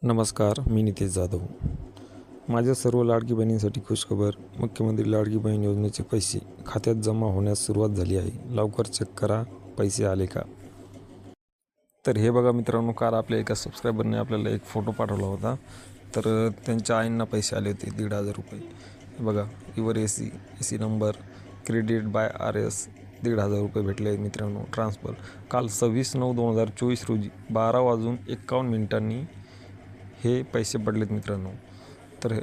नमस्कार, मी नितेश जाधव. माझ्या सर्व लाडकी बहिणींसाठी खुशखबर. मुख्यमंत्री लाडकी बहीण योजनेचे पैसे खात्यात जमा होण्यास सुरुवात झाली आहे. लवकर चेक करा, पैसे आले का. तर हे बघा मित्रांनो, काल आपल्या एका सबस्क्रायबरने आपल्याला एक फोटो पाठवला होता. तर त्यांच्या आईंना पैसे आले होते 1,500 रुपये. हे बघा, your AC number credit by RS 1,500 रुपये भेटले आहेत मित्रांनो. ट्रान्सफर काल 26/9/2024 रोजी 12:51 हे पैसे पडलेत मित्रांनो. तर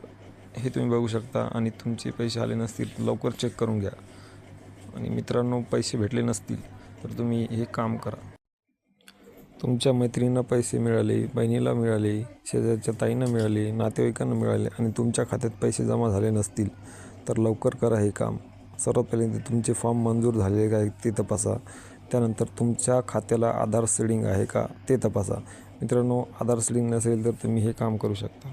हे तुम्ही बघू शकता. आणि तुमचे पैसे आले नसतील तर लवकर चेक करून घ्या. आणि मित्रांनो, पैसे भेटले नसतील तर तुम्ही हे काम करा. तुमच्या मैत्रिणींना पैसे मिळाले, बहिणीला मिळाले, शेजारच्या ताईंना मिळाले, नातेवाईकांना मिळाले आणि तुमच्या खात्यात पैसे जमा झाले नसतील तर लवकर करा हे काम. सर्वात पहिल्यांदा तुमचे फॉर्म मंजूर झालेले का ते तपासा. त्यानंतर तुमच्या खात्याला आधार सीडिंग आहे का ते तपासा. मित्रांनो, आधार सीडिंग नसेल तर तुम्ही हे काम करू शकता.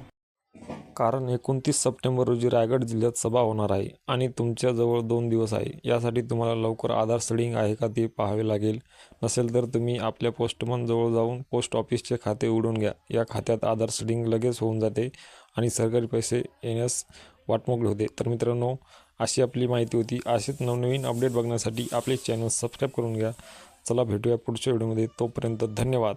कारण 29 सप्टेंबर रोजी रायगड जिल्ह्यात सभा होणार आहे आणि तुमच्याजवळ 2 दिवस आहे. यासाठी तुम्हाला लवकर आधार सीडिंग आहे का ते पाहावे लागेल. नसेल तर तुम्ही आपल्या पोस्टमन जवळ जाऊन पोस्ट ऑफिसचे खाते उघडून घ्या. या खात्यात आधार सीडिंग लगेच होऊन जाते आणि सरकारी पैसे येण्यास वाटमोकळे होते. तर मित्रांनो, अशी आपली माहिती होती. असेच नवनवीन अपडेट बघण्यासाठी आपले चॅनल सबस्क्राईब करून घ्या. चला भेटूया पुढच्या व्हिडिओमध्ये. तोपर्यंत धन्यवाद.